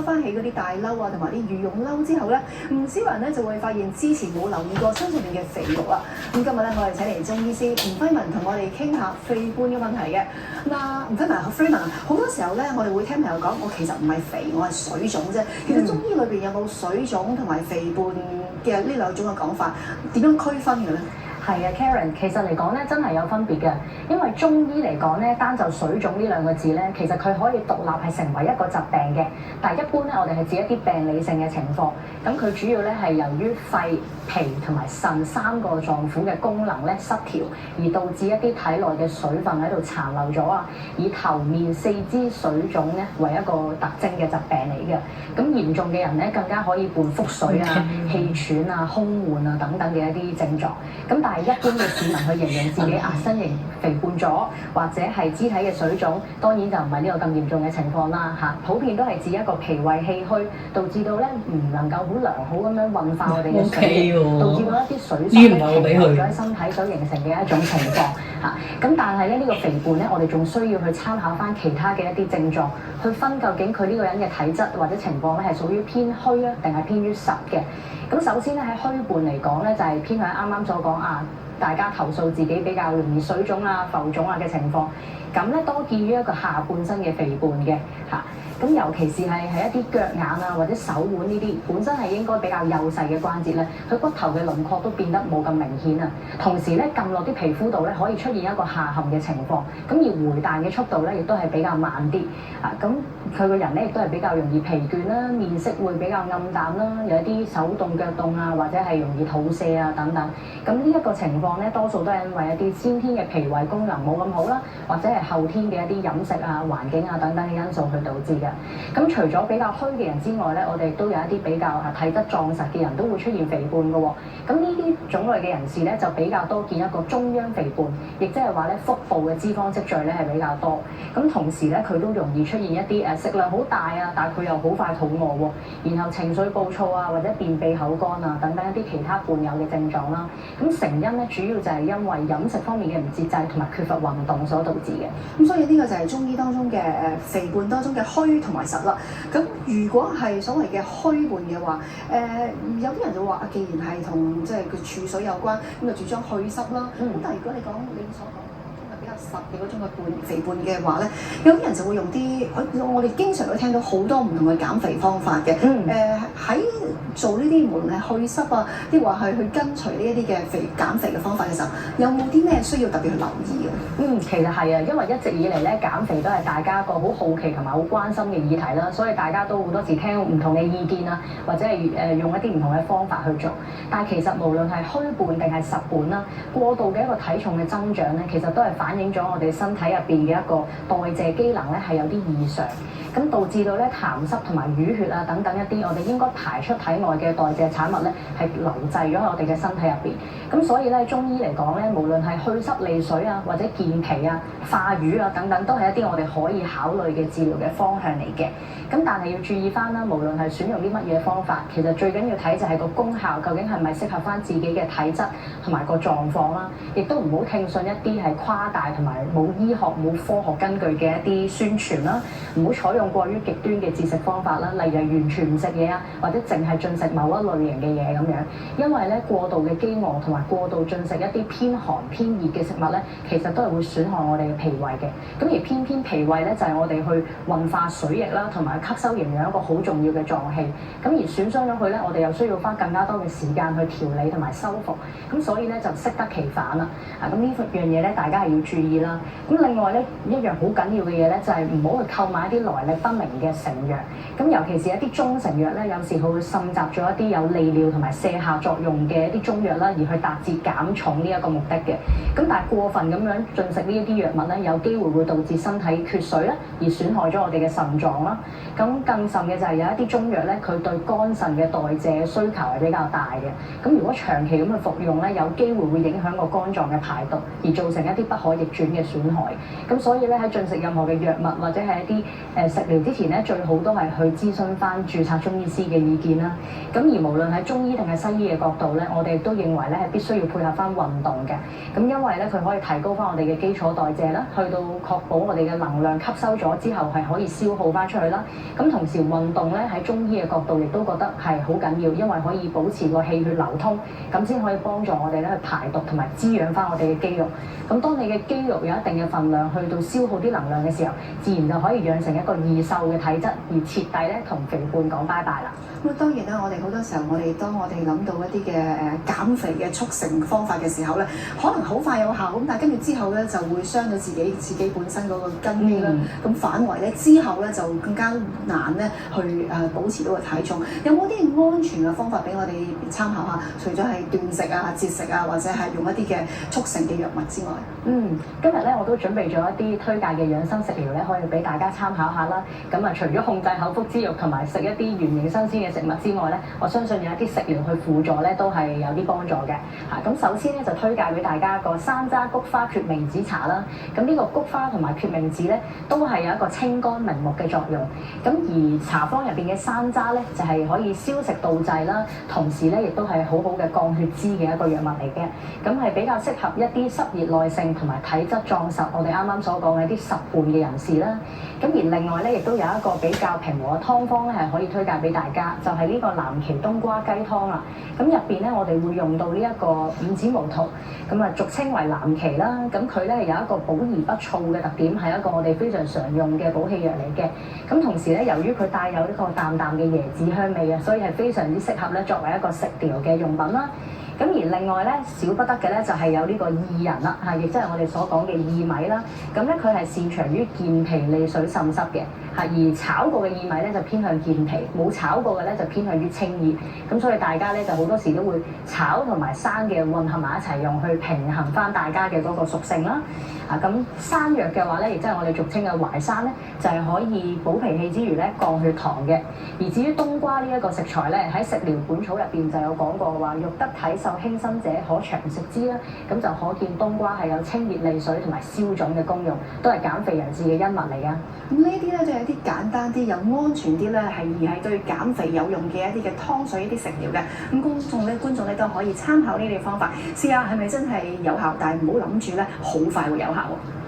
翻起嗰啲大褸啊，同埋啲羽絨褸之後咧，唔少人咧就會發現之前冇留意過身上面嘅肥肉啦。咁今日咧，我哋請嚟中醫師吳輝文同我哋傾下肥胖嘅問題嘅。嗱，吳輝文，好多時候咧，我哋會聽朋友講，我其實唔係肥，我係水腫啫。其實中醫裏邊有冇水腫同埋肥胖嘅呢兩種嘅講法？點樣區分嘅咧？係啊 Karen， 其實嚟講咧，真係有分別嘅。因為中醫嚟講咧，單就水腫呢兩個字咧，其實佢可以獨立係成為一個疾病嘅。但係一般咧，我哋係指一啲病理性嘅情況。咁佢主要咧係由於肺、脾同埋腎三個臟腑嘅功能咧失調，而導致一啲體內嘅水分喺度殘留咗啊。以頭面四肢水腫咧為一個特徵嘅疾病嚟嘅。咁嚴重嘅人咧更加可以伴腹水啊、氣喘啊、胸悶啊等等嘅一啲症狀。咁但係一般嘅市民去形容自己身形肥胖咗，或者係肢體嘅水腫，當然就唔係呢個咁嚴重嘅情況啦嚇。普遍都係指一個脾胃氣虛，導致到咧唔能夠好良好咁樣運化我哋嘅水液，導致到一啲水濕咧停留咗喺身體所形成嘅一種情況嚇。咁但係咧呢個肥胖咧，我哋仲需要去參考翻其他嘅一啲症狀，去分究竟佢呢個人嘅體質或者情況咧係屬於偏虛啊，定係偏於實嘅。咁首先咧喺虛胖嚟講咧，就係偏向啱啱所講啊，大家投訴自己比較容易水腫啊、浮腫啊嘅情況，咁咧多見於一個下半身嘅肥胖嘅嚇。咁尤其是係一啲腳眼啊或者手腕呢啲本身係應該比較幼細嘅關節咧，佢骨頭嘅輪廓都變得冇咁明顯啊。同時咧撳落啲皮膚度咧可以出現一個下陷嘅情況，咁而回彈嘅速度咧亦都係比較慢啲啊。咁佢個人咧亦都係比較容易疲倦啦，面色會比較暗淡啦，有一啲手凍腳凍啊，或者係容易肚瀉啊等等。咁呢一個情況咧多數都係因為一啲先天嘅脾胃功能冇咁好啦，或者係後天嘅一啲飲食啊、環境啊等等嘅因素去導致嘅。咁除咗比較虛嘅人之外咧，我哋亦都有一啲比較體質壯實嘅人都會出現肥胖嘅喎。咁呢啲種類嘅人士咧就比較多見一個中央肥胖，亦即係話咧腹部嘅脂肪積聚咧係比較多。咁同時咧佢都容易出現一啲食量好大啊，但係佢又好快肚餓喎，然後情緒暴躁啊，或者便秘口乾啊等等一啲其他伴有嘅症狀啦。咁成因咧主要就係因為飲食方面嘅唔節制同埋缺乏運動所導致嘅。咁所以呢個就係中醫當中嘅肥胖當中嘅虛同埋實啦。咁如果係所謂嘅虛胖嘅話，有啲人就話既然係同即係佢儲水有關，咁就主張去濕啦。咁但係如果你講你所講比較實嘅嗰種嘅肥胖嘅話咧，有啲人就會用啲我哋經常都聽到好多唔同嘅減肥方法嘅。喺做呢啲無論係去濕啊，抑或係去跟隨呢一啲嘅減肥嘅方法嘅時候，有冇啲咩需要特別去留意嘅？其實係啊，因為一直以嚟咧減肥都係大家一個好好奇同埋好關心嘅議題啦，所以大家都好多時聽唔同嘅意見啊，或者係用一啲唔同嘅方法去做。但係其實無論係虛胖定係實胖啦，過度嘅一個體重嘅增長咧，其實都係反映咗我哋身體入邊嘅一個代謝機能咧係有啲異常，咁導致到咧痰濕同埋淤血啊等等一啲我哋應該排出體外嘅代謝產物咧係留滯咗喺我哋嘅身體入邊。咁所以咧中醫嚟講咧，無論係去濕利水啊，或者健脾啊、化瘀啊等等，都係一啲我哋可以考慮嘅治療嘅方向嚟嘅。咁但係要注意翻啦，無論係選用啲乜嘢方法，其實最緊要睇就係個功效究竟係咪適合翻自己嘅體質同埋個狀況啦。亦都唔好聽信一啲係誇大同埋冇醫學冇科學根據嘅一啲宣傳啦。唔好採用過於極端嘅節食方法啦，例如係完全唔食嘢啊，或者淨係進食某一類型嘅嘢咁樣。因為咧過度嘅飢餓同埋過度進食一啲偏寒偏熱嘅食物咧，其實都係會損害我哋嘅脾胃嘅。咁而偏脾胃咧就係我哋去運化水液啦，同埋吸收營養一個好重要嘅臟器。咁而損傷咗佢咧，我哋又需要花更加多嘅時間去調理同埋修復。咁所以咧就適得其反啦。咁呢樣嘢咧大家係要注意啦。咁另外咧一樣好緊要嘅嘢咧就係唔好去購買一啲來歷不明嘅成藥。咁尤其是一啲中成藥咧，有時佢會滲雜咗一啲有利尿同埋瀉下作用嘅一啲中藥啦，而去達至減重呢一個目的嘅。咁但係過分咁樣進食呢一啲藥物咧，有機會會導致身體缺水啦，而損害咗我哋嘅腎臟啦。咁更甚嘅就係有一啲中藥咧，佢對肝腎嘅代謝需求係比較大嘅。咁如果長期咁去服用咧，有機會會影響個肝臟嘅排毒，而造成一啲不可逆轉嘅損害。咁所以咧喺進食任何嘅藥物或者係一啲食療之前咧，最好都係去諮詢翻註冊中醫師嘅意見啦。咁而無論喺中醫定係西醫嘅角度咧，我哋都認為咧係必須要配合翻運動嘅。咁因為咧佢可以提高翻我哋嘅基礎代謝啦，去到確保我哋嘅能量吸收咗之後係可以消耗翻出去啦。咁同時運動咧喺中醫嘅角度亦都覺得係好緊要，因為可以保持個氣血流通，咁先可以幫助我哋咧去排毒同埋滋養翻我哋嘅肌肉。咁當你嘅肌肉有一定嘅份量去到消耗啲能量嘅時候，自然就可以養成一個易瘦嘅體質，而徹底咧同肥胖講拜拜啦。咁當然啦，我哋好多時候，當我哋諗到一啲嘅減肥嘅促成方法嘅時候咧，可能好快有效，咁但係跟住之後咧就會傷到自己本身嗰個根基啦。咁反為咧之後咧就更加難咧去保持到個體重。有冇啲安全嘅方法俾我哋參考下？除咗係斷食啊、節食啊，或者係用一啲嘅促成嘅藥物之外，今日咧我都準備咗一啲推介嘅養生食療咧，可以俾大家參考下啦。咁啊，除咗控制口腹之欲同埋食一啲原形新鮮嘅食物之外咧，我相信有一啲食療去輔助咧都係有啲幫助嘅。咁首先咧就推介俾大家個山楂菊花決明子茶啦。咁呢個菊花同埋決明子咧都係有一個清肝明目嘅作用。咁而茶方入邊嘅山楂咧就係可以消食杜滯啦，同時咧亦都係好好嘅降血脂嘅一個藥物嚟嘅。咁係比較適合一啲濕熱耐性同埋體質壯實，我哋啱啱所講嘅一啲濕胖嘅人士啦。咁而另外咧，亦都有一個比較平和嘅湯方咧，係可以推介俾大家，就係呢個藍芪冬瓜雞湯啦。咁入邊咧，我哋會用到呢一個五子毛桃，咁啊俗稱為藍芪啦。咁佢咧有一個補而不燥嘅特點，係一個我哋非常常用嘅補氣藥嚟嘅。咁同時咧，由於佢帶有呢個淡淡嘅椰子香味啊，所以係非常之適合咧作為一個食療嘅用品啦。咁而另外咧，少不得嘅咧就係有呢個薏仁啦，亦即係我哋所講嘅薏米啦。咁咧佢係擅長於健脾利水滲濕嘅，而炒過嘅薏米咧就偏向健脾，冇炒過嘅咧就偏向於清熱。咁所以大家咧就好多時都會炒同埋生嘅混合埋一齊用，去平衡翻大家嘅嗰個屬性啦。咁山藥嘅話咧，亦即係我哋俗稱嘅淮山咧，就係可以補脾氣之餘咧降血糖嘅。而至於冬瓜呢一個食材咧，喺食療本草入邊就有講過話，欲得體瘦輕身者可長食之啦。咁就可見冬瓜係有清熱利水同埋消腫嘅功用，都係減肥人士嘅恩物嚟噶。咁呢啲咧就係一啲簡單啲又安全啲咧，而係對減肥有用嘅一啲嘅湯水、一啲食療嘅。咁觀眾咧都可以參考呢啲方法，試下係咪真係有效，但係唔好諗住咧好快會有效喎。